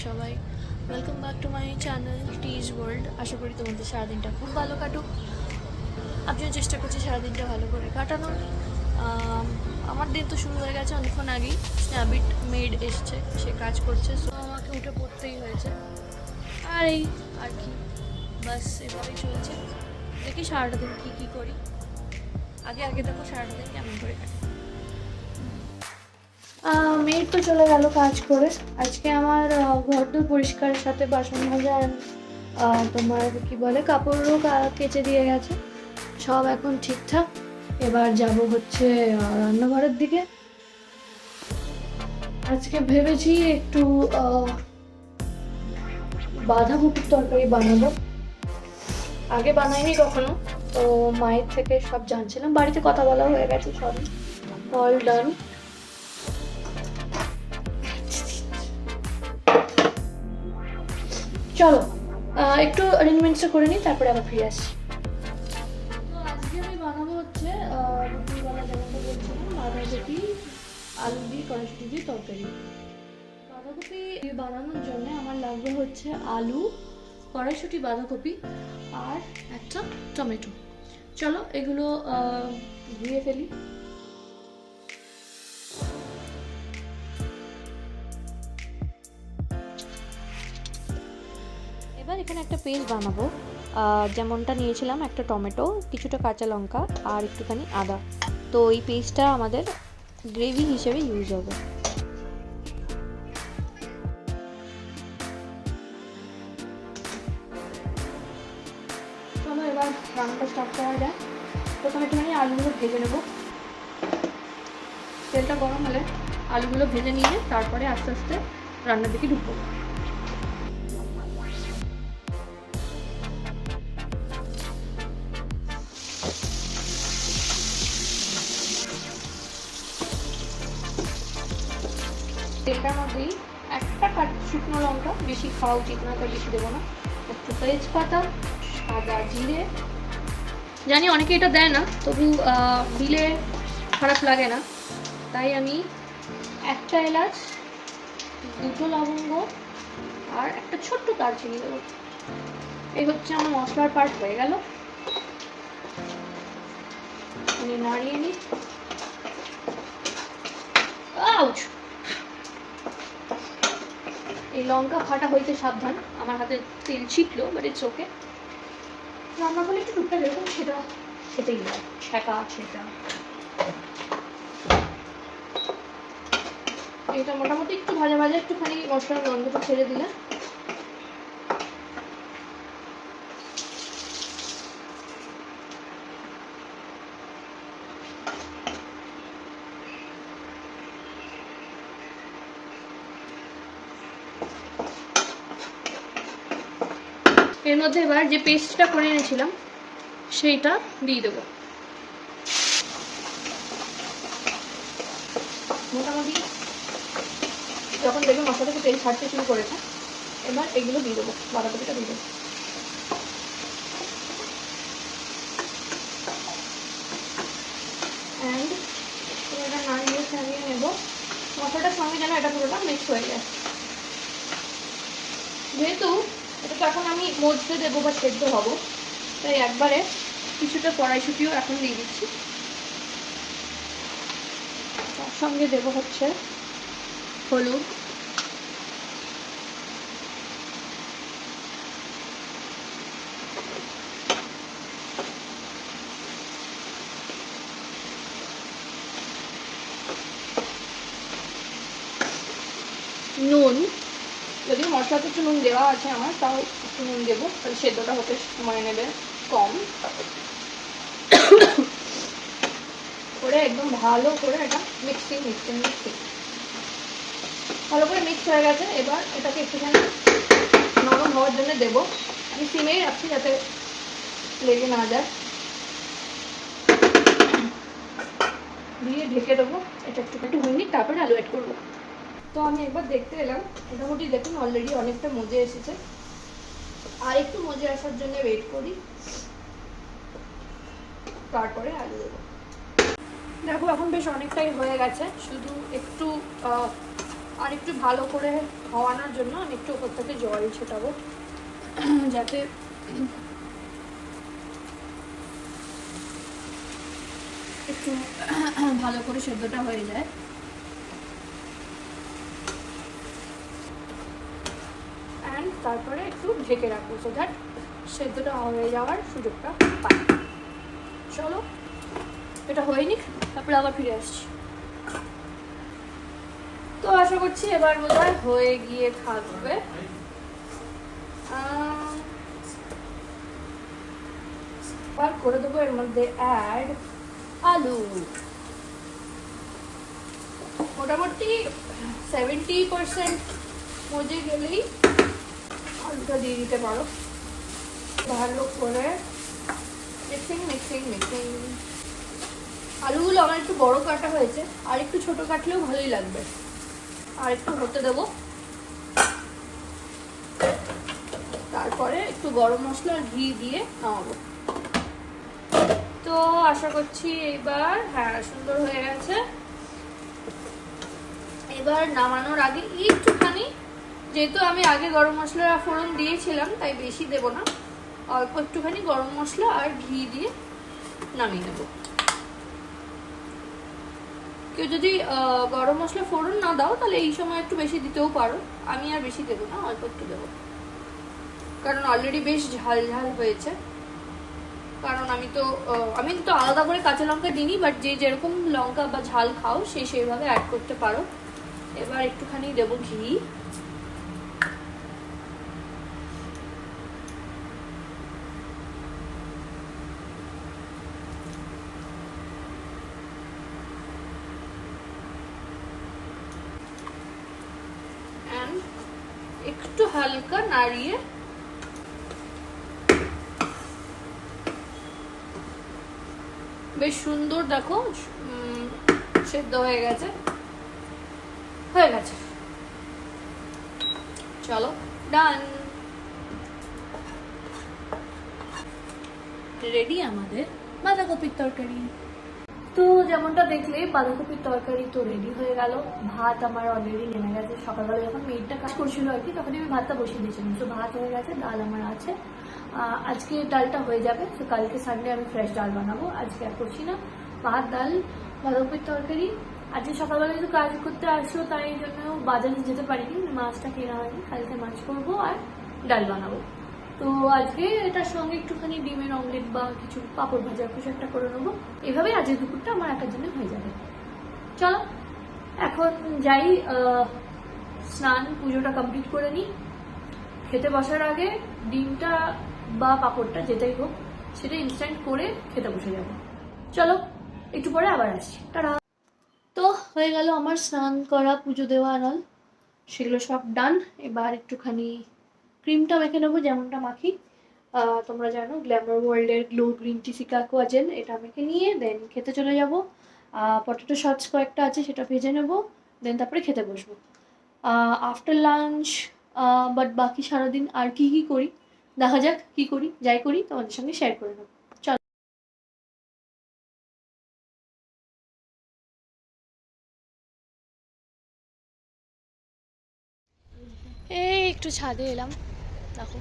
সবাই, welcome back to my channel টিজ world. আশা করি তোমাদের সারাদিনটা খুব ভালো কাটুক। আমিও চেষ্টা করছি সারাদিনটা ভালো করে কাটানোর। আমার দিন তো শুরু হয়ে গেছে অনেকক্ষণ আগেই। স্ন্যাবিট মেড এসছে, সে কাজ করছে, সো আমাকে উঠে পড়তেই হয়েছে। আর এই আর কি, বাস এভাবেই চলছে। দেখি সারাটা দিন কী করি। আগে দেখো সারাটা দিন কেমন করে কাটে। মেয়ের তো চলে গেল কাজ করে। আজকে আমার ঘরদোর পরিষ্কারের সাথে বাসন মাজা তোমার কি বলে কাপড়ও কেচে দিয়ে গেছে, সব এখন ঠিকঠাক। এবার যাব হচ্ছে রান্নাঘরের দিকে। আজকে ভেবেছি একটু বাঁধাকপির তরকারি বানাবো। আগে বানাইনি কখনো, তো মায়ের থেকে সব জানছিলাম। বাড়িতে কথা বলা হয়ে গেছে, সবই অল ডান। চলো একটু অ্যারেঞ্জমেন্টসটা করে নিই, তারপরে আবার ফিরে আসছি। তো আজকে আমি বানাবো হচ্ছে দুপুরবেলা যেমনটা বলছিলাম, বাঁধাকপি আলু দিয়ে কড়াইশুঁটি দিয়ে তরকারি। বাঁধাকপি বানানোর জন্য আমার লাগবে হচ্ছে আলু, কড়াইশুঁটি, বাঁধাকপি আর একটা টমেটো। চলো এগুলো ধুয়ে ফেলি। এবার এখানে একটা পেস্ট বানাবো। যেমনটা নিয়েছিলাম, একটা টমেটো, কিছুটা কাঁচা লঙ্কা আর একটুখানি আদা। তো এই পেস্টটা আমাদের গ্রেভি হিসেবে ইউজ হবে। চলো এবার রান্নাটা স্টার্ট করা যায়। প্রথমে একটুখানি আলুগুলো ভেজে নেবো। তেলটা গরম হলে আলুগুলো ভেজে নিয়ে তারপরে আস্তে আস্তে রান্নার দিকে ঢুকবো। তেলটার মধ্যেই একটা শুকনো লঙ্কা, বেশি খাওয়া উচিত না, তাই বেশি দেবো না, একটু তেজপাতা, সাদা জিরে, জানি অনেকে এটা দেয় না, তবু দিলে খারাপ লাগে না, তাই আমি একটা এলাচ, দুটো লবঙ্গ আর একটা ছোট্ট দারচিনি দেবো। এই হচ্ছে আমার মশলার পার্ট হয়ে গেল। নাড়িয়ে নিই। আউচ! এই লঙ্কা ফাটা হইতে সাবধান, আমার হাতে তেল ছিটলো, বাট ইটস ওকে। রান্না করলে একটু টুকটাক এরকম সেটা খেতেই হয়, ছ্যাঁকা সেটা। এটা মোটামুটি একটু ভাজা ভাজা, একটুখানি মশলার গন্ধটা ছেড়ে দিলে এর মধ্যে এবার যে পেস্টটা করে এনেছিলাম সেইটা দিয়ে দেবো। মোটামুটি যখন দেখবে মশলা থেকে তেল ছাড়তে শুরু করেছে, এবার এগুলো দিয়ে দেবো, বাঁধাকপিটা দিয়ে দেবো। অ্যান্ড এটা নাড়িয়ে ছাড়িয়ে নেবো। মশলাটার সঙ্গে যেন এটা পুরোটা মিক্স হয়ে যায়। যেহেতু এটা তো এখন আমি মজতে দেবো বা সেদ্ধ হবো, তাই একবারে কিছুটা কড়াইশুঁটিও এখন দিয়ে দিচ্ছি। তার সঙ্গে দেবো হচ্ছে হলুদ, নুন, যদিও মশলাতে একটু নুন দেওয়া আছে আমার, তাও একটু নুন দেবো, তাহলে সেদ্ধটা হতে সময় নেবে কম। করে একদম ভালো করে এটা মিক্সিং ভালো করে মিক্স হয়ে গেছে। এবার এটাকে একটুখানি নরম হওয়ার জন্য দেবো। আমি সিমেই রাখছি যাতে লেগে না যায়। দিয়ে ঢেকে দেবো, এটা একটু হয়নি, তারপরে আলু অ্যাড করবো। তো আমি একবার দেখতে এলাম, মোটামুটি দেখুন অলরেডি অনেকটা মজে এসেছে। আর একটু মজে আসার জন্য ওয়েট করি, তারপরে আলু দেবো। দেখো এখন বেশ অনেকটাই হয়ে গেছে, শুধু একটু আর একটু ভালো করে খাওয়ানোর জন্য আমি একটু ওপর থেকে জল ছেটাবো, যাতে একটু ভালো করে সেদ্ধটা হয়ে যায়। অ্যান্ড তারপরে একটু ঢেকে রাখবো, সো দ্যাট সেদ্ধটা হয়ে যাওয়ার সুযোগটা পাই। চলো এটা হয়নি, তারপরে আবার ফিরে আসছি। তো আশা করছি এবার বোধহয় হয়ে গিয়ে থাকবে। এবার করে দেবো এর মধ্যে অ্যাড আলু। মোটামুটি 70% মজে গেলেই আলুটা দিয়ে দিতে পারো। ভালো করে মিক্সিং মিক্সিং মিক্সিং। আলুগুলো আমার একটু বড় কাটা হয়েছে, আর একটু ছোট কাটলেও ভালোই লাগবে। আর একটু হতে দেবো, তারপরে একটু গরম মশলা আর ঘি দিয়ে নামাবো। তো আশা করছি এবার হ্যাঁ সুন্দর হয়ে গেছে। এবার নামানোর আগে একটুখানি, যেহেতু আমি আগে গরম মশলা ফোড়ন দিয়েছিলাম তাই বেশি দেব না, অল্প একটুখানি গরম মশলা আর ঘি দিয়ে নামিয়ে নেব। কেউ যদি গরম মশলা ফোড়ন না দাও তাহলে এই সময় একটু বেশি দিতেও পারো, আমি আর বেশি দেবো না, অল্প একটু দেবো, কারণ অলরেডি বেশ ঝাল ঝাল হয়েছে। কারণ আমি তো আলাদা করে কাঁচা লঙ্কা দিইনি, বাট যে যেরকম লঙ্কা বা ঝাল খাও সেইভাবে অ্যাড করতে পারো। এবার একটুখানি দেবো ঘি, একটু হালকা নাড়িয়ে বেশ সুন্দর দেখো সেদ্ধ হয়ে গেছে। চলো ডান, রেডি আমাদের বাঁধাকপির তরকারি। তো যেমনটা দেখলে বাঁধাকপির তরকারি তো রেডি হয়ে গেল। ভাত আমার অলরেডি নেমে গেছে, সকালবেলা যখন মেয়েটা কাজ করছিল আর কি তখনই আমি ভাতটা বসিয়ে দিয়েছিলাম। তো ভাত হয়ে গেছে, ডাল আমার আছে। আজকে ডালটা হয়ে যাবে, তো কালকে সানডে আমি ফ্রেশ ডাল বানাবো, আজকে আর করছি না। ভাত ডাল বাঁধাকপির তরকারি। আজকে সকালবেলা যেহেতু কাজ করতে আসো তাই জন্য বাজারে যেতে পারিনি, মাছটা কেনা হয়নি। কালকে মাছ করবো আর ডাল বানাবো। তো আজকে এটার সঙ্গে একটুখানি ডিমের অমলেট বা কিছু পাঁপড় ভাজা কিছু একটা করে নেবো। এভাবে আজকের দুপুরটা আমার একার জন্য হয়ে যাবে। চলো এখন যাই, স্নান পুজোটা কমপ্লিট করে নিই। খেতে বসার আগে ডিমটা বা পাঁপড়টা যেটাই হোক সেটা ইনস্ট্যান্ট করে খেতে বসে যাবো। চলো একটু পরে আবার আসছি, টাটা। তো হয়ে গেল আমার স্নান করা, পুজো দেওয়া নল সেগুলো সব ডান। এবার একটুখানি ক্রিমটা মেখে নেবো, যেমনটা মাখি তোমরা জানো, গ্ল্যামার ওয়ার্ল্ডের গ্লো গ্রিন টি সিকাকোয়া জেল, এটা মেখে নিয়ে দেন খেতে চলে যাব। পটেটো শটস কয়েকটা আছে সেটা ভেজে নেব, দেন তারপরে খেতে বসবো। আফটার লাঞ্চ বাট বাকি সারাদিন আর কি করি দেখা যাক, কি করি যাই করি তোমাদের সঙ্গে শেয়ার করে নেবো। চলো এই একটু ছাদে এলাম, দেখো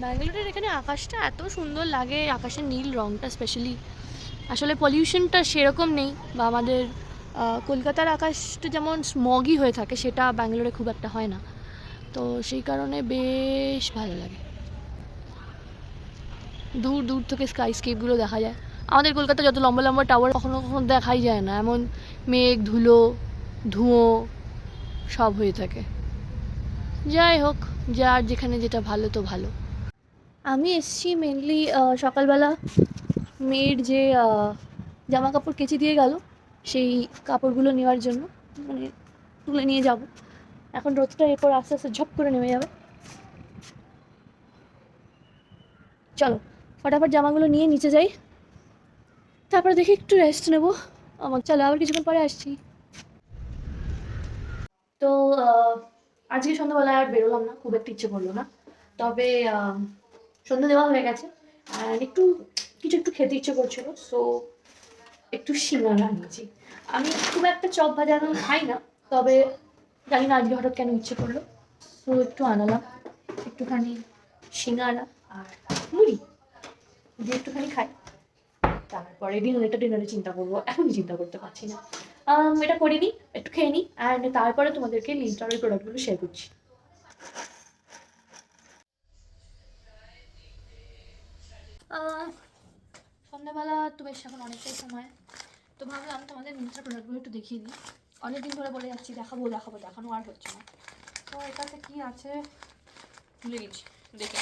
ব্যাঙ্গালোরের এখানে আকাশটা এত সুন্দর লাগে, আকাশের নীল রঙটা স্পেশালি। আসলে পলিউশনটা সেরকম নেই, বা আমাদের কলকাতার আকাশটা যেমন স্মগই হয়ে থাকে সেটা ব্যাঙ্গালোরে খুব একটা হয় না, তো সেই কারণে বেশ ভালো লাগে। দূর দূর থেকে স্কাইস্কেপগুলো দেখা যায়। আমাদের কলকাতা যত লম্বা লম্বা টাওয়ার কখনো কখনো দেখাই যায় না, এমন মেঘ ধুলো ধুঁয়ো সব হয়ে থাকে। যাই হোক, যার যেখানে যেটা ভালো তো ভালো। আমি এসছি মেনলি সকালবেলা মেয়ের যে জামা কাপড় কেচে দিয়ে গেল সেই কাপড়গুলো নেওয়ার জন্য, মানে তুলে নিয়ে যাব। এখন রোদটা এরপর আস্তে আস্তে ঝপ করে নেমে যাবে। চলো ফটাফট জামাগুলো নিয়ে নিচে যাই, তারপরে দেখি একটু রেস্ট নেবো। চলো আবার কিছুক্ষণ পরে আসছি। তো আজকে সন্ধ্যাবেলায় আর বেরোলাম না, খুব একটা ইচ্ছে করলো না, তবে সন্ধ্যা দেওয়া হয়ে গেছে আর একটু কিছু একটু খেতে ইচ্ছে করছিল। সো একটু সিঙ্গারা নিয়েছি। আমি খুব একটা চপ ভাজানো খাই না, তবে জানি না আজকে হঠাৎ কেন ইচ্ছে করলো, তো একটু আনালাম। একটুখানি সিঙ্গারা আর মুড়ি দিয়ে একটুখানি খাই, তারপরে ডিনারে চিন্তা করবো, এখনই চিন্তা করতে পারছি না। এটা করে নিই, একটু খেয়ে নিই, অ্যান্ড তারপরে তোমাদেরকে লিস্টার ওই প্রোডাক্টগুলো শেয়ার করছি। সন্ধ্যাবেলা তো বেশ এখন অনেকটাই সময়, তো ভাবলাম তোমাদের মিন্ত্রা প্রোডাক্টগুলো একটু দেখিয়ে দিই। অনেকদিন ধরে বলে যাচ্ছি দেখাবো দেখাবো, দেখানো আর হচ্ছে না। তো এটাতে কি আছে ভুলে গেছি, দেখে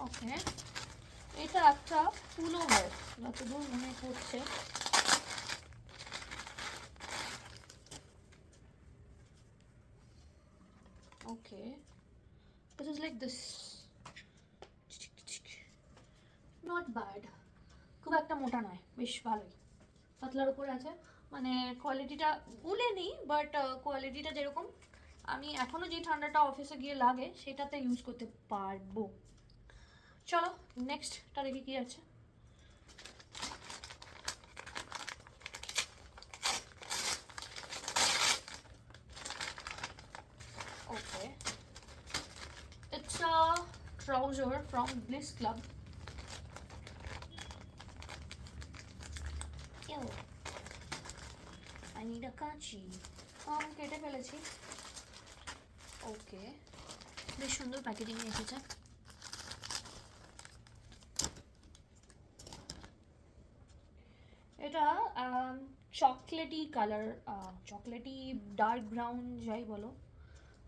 ওকে। এটা একটা ফুলও হয় যতদূর মনে করছে। ওকে, this is like this, not bad, খুব একটা মোটা নয়, বেশ ভালোই পাতলার উপর আছে। মানে কোয়ালিটিটা ভুলে নেই, বাট কোয়ালিটিটা যেরকম আমি এখনো যে ঠান্ডাটা অফিসে গিয়ে লাগে সেটাতে ইউজ করতে পারবো। চলো নেক্সটটা দেখি কি আছে। ওকে, it's a trouser from Bliss Club. Ew, I need a কাঁচি। আমি কেটে ফেলেছি। ওকে, বেশ সুন্দর প্যাকেজিং এসেছে। এটা chocolatey colour, chocolatey dark brown যাই বলো,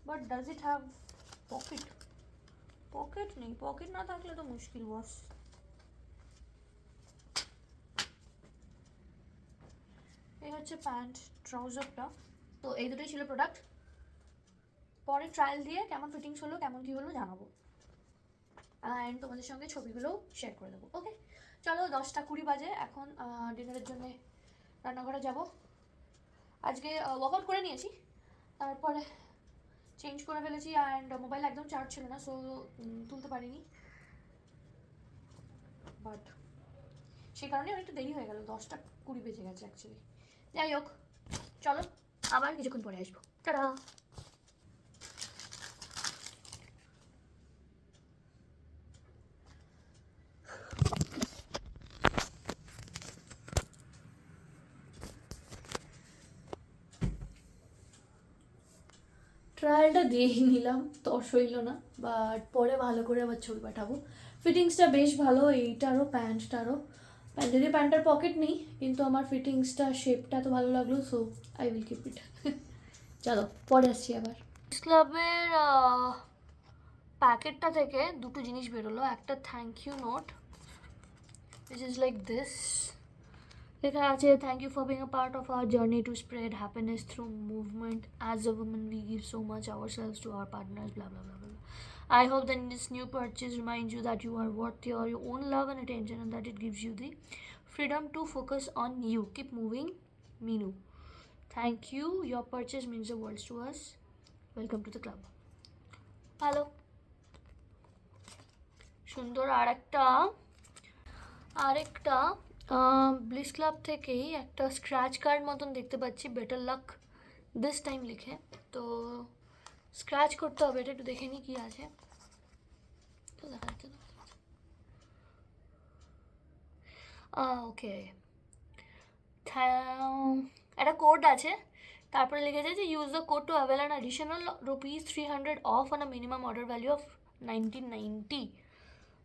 but does it have pocket? Pocket নেই, পকেট না থাকলে তো মুশকিল বস। এই হচ্ছে প্যান্ট ট্রাউজারটা। তো এই দুটোই ছিল প্রোডাক্ট। পরে ট্রায়াল দিয়ে কেমন ফিটিংস হলো কেমন কী হলো জানাবো, অ্যান্ড তোমাদের সঙ্গে ছবিগুলোও শেয়ার করে দেবো। ওকে চলো, 10:20 বাজে, এখন ডিনারের জন্য রান্নাঘরে যাব। আজকে ওয়ার্কআউট করে নিয়েছি, তারপরে চেঞ্জ করে ফেলেছি, অ্যান্ড মোবাইল একদম চার্জ ছিল না, সো তুলতে পারিনি, বাট সেই কারণে অনেকটা দেরি হয়ে গেল, 10:20 বেজে গেছে অ্যাকচুয়ালি। যাই হোক, চলো আবার কিছুক্ষণ পরে আসবো, টাটা। ট্রায়ালটা দিয়েই নিলাম, তস হইল না, বাট পরে ভালো করে আবার ছবি পাঠাবো। ফিটিংসটা বেশ ভালো, এইটারও প্যান্টটারও। যদি প্যান্টটার পকেট নেই, কিন্তু আমার ফিটিংসটা শেপটা তো ভালো লাগলো, so I will keep it. চলো পরে আসছি আবার। ক্লাবের প্যাকেটটা থেকে দুটো জিনিস বেরোলো, একটা thank you note, which is like this. লেখা আছে, thank you for being a part of our journey to spread happiness through movement. As a women we give so much our selves to our partners, blah blah blah blah. I hope that this new purchase reminds you that you are worth your own love and attention, and that it gives you the freedom to focus on you. Keep moving, Minu. Thank you. Your purchase means the world to us. Welcome to the club. ভালো সুন্দর। আরেকটা bliss club থেকেই একটা scratch card মতন দেখতে পাচ্ছি, better luck this time লিখে। তো স্ক্র্যাচ করতে হবে, এটা একটু দেখে নিই কী আছে। তো দেখা যাচ্ছে না, ওকে, একটা কোড আছে, তারপরে লিখেছে যে use the code two avail an additional ₹300 of on a minimum order value of 1990,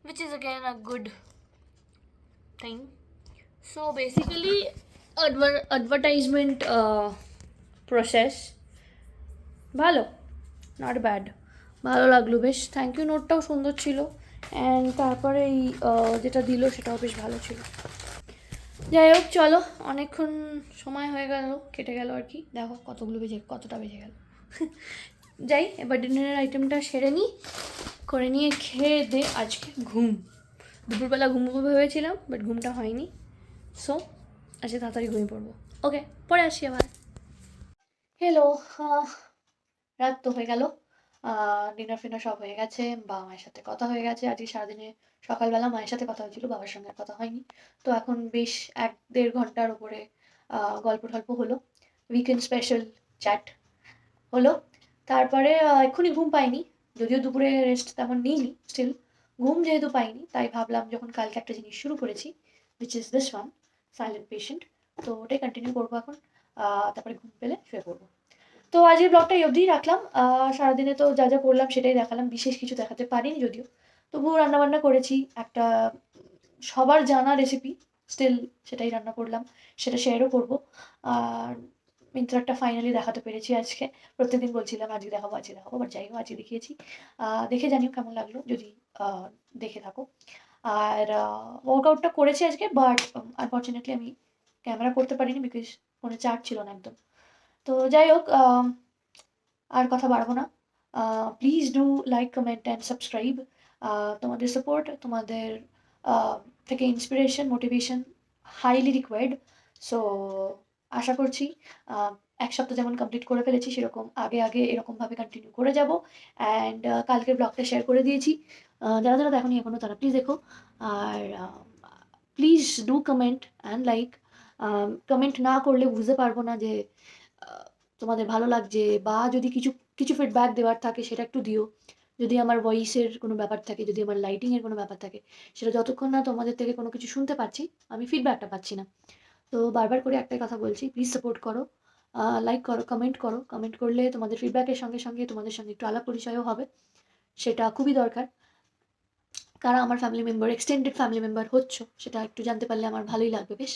which is again a good thing. So basically advertisement process ভালো, নট ব্যাড, ভালো লাগলো বেশ। থ্যাংক ইউ নোটটাও সুন্দর ছিল, অ্যান্ড তারপরে এই যেটা দিল সেটাও বেশ ভালো ছিল। যাই হোক চলো, অনেকক্ষণ সময় হয়ে গেল, কেটে গেল আর কি, দেখো কতটা বেজে গেল। যাই এবার ডিনারের আইটেমটা সেরে নিই, করে নিয়ে খেয়ে দে আজকে ঘুম। দুপুরবেলা ঘুমবো ভেবেছিলাম, বাট ঘুমটা হয়নি, সো আজকে তাড়াতাড়ি ঘুমিয়ে পড়বো। ওকে পরে আসি আবার। হ্যালো, রাত তো হয়ে গেল, ডিনার ফিনার সব হয়ে গেছে, বাবা মায়ের সাথে কথা হয়ে গেছে। আজকে সারাদিনে সকালবেলা মায়ের সাথে কথা হয়েছিল, বাবার সঙ্গে আর কথা হয়নি। তো এখন বেশ 1-1.5 ঘন্টার ওপরে গল্প টল্প হলো, উইকেন্ড স্পেশাল চ্যাট হলো। তারপরে এক্ষুনি ঘুম পাইনি, যদিও দুপুরে রেস্ট তেমন নিইনি, স্টিল ঘুম যেহেতু পাইনি তাই ভাবলাম যখন কালকে একটা জিনিস শুরু করেছি, which is this one, silent patient, তো ওটাই কন্টিনিউ করবো এখন। তারপরে ঘুম পেলে শুয়ে পড়বো। তো আজকের ব্লগটা এই অবধিই রাখলাম। সারাদিনে তো যা যা করলাম সেটাই দেখালাম, বিশেষ কিছু দেখাতে পারিনি যদিও। তবুও রান্নাবান্না করেছি একটা সবার জানা রেসিপি, স্টিল সেটাই রান্না করলাম, সেটা শেয়ারও করবো। আর মিন্ত্রাটা ফাইনালি দেখাতে পেরেছি আজকে। প্রত্যেকদিন বলছিলাম আজকে দেখাবো আজকে দেখাবো, বাট যাই হোক আজকে দেখিয়েছি। দেখে জানিও কেমন লাগলো যদি দেখে থাকো। আর ওয়ার্কআউটটা করেছি আজকে, বাট আনফর্চুনেটলি আমি ক্যামেরা করতে পারিনি বিকজ ফোনে চার্জ ছিল না একদম। তো যাই হোক, আর কথা বাড়াবো না। Please do like, comment and subscribe. তোমাদের সাপোর্ট, তোমাদের থেকে inspiration, motivation highly required. So আশা করছি 1 সপ্তাহ যেমন কমপ্লিট করে ফেলেছি সেরকম আগে আগে এরকমভাবে কন্টিনিউ করে যাব। অ্যান্ড কালকের ব্লগটা শেয়ার করে দিয়েছি, যারা যারা দেখোনি এখনও তারা প্লিজ দেখো। আর please do comment and like. Comment না করলে বুঝতে পারবো না যে তোমাদের ভালো লাগছে, বা যদি কিছু কিছু ফিডব্যাক দেওয়ার থাকে সেটা একটু দিও। যদি আমার ভয়েসের কোনো ব্যাপার থাকে, যদি আমার লাইটিংয়ের কোনো ব্যাপার থাকে, সেটা যতক্ষণ না তোমাদের থেকে কোনো কিছু শুনতে পাচ্ছি আমি ফিডব্যাকটা পাচ্ছি না। তো বারবার করে একটাই কথা বলছি, প্লিজ সাপোর্ট করো, লাইক করো, কমেন্ট করো। কমেন্ট করলে তোমাদের ফিডব্যাকের সঙ্গে সঙ্গে তোমাদের সঙ্গে একটু আলাপ পরিচয়ও হবে, সেটা খুবই দরকার। কারা আমার family member, extended family member হচ্ছ সেটা একটু জানতে পারলে আমার ভালোই লাগবে বেশ।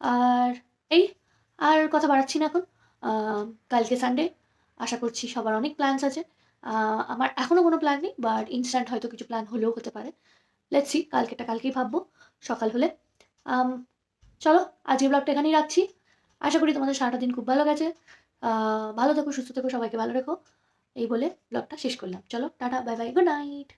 আর এই, আর কথা বাড়াচ্ছি না এখন। কালকে সানডে, আশা করছি সবার অনেক প্ল্যানস আছে। আমার এখনও কোনো প্ল্যান নেই, বাট ইনস্ট্যান্ট হয়তো কিছু প্ল্যান হলেও হতে পারে। লেটস সি, কালকেটা কালকেই ভাববো সকাল হলে। আম, চলো আজকের ব্লগটা এখানেই রাখছি। আশা করি তোমাদের সারাটা দিন খুব ভালো গেছে। ভালো থেকো, সুস্থ থেকো, সবাইকে ভালো রেখো, এই বলে ব্লগটা শেষ করলাম। চলো tata, bye bye, good night.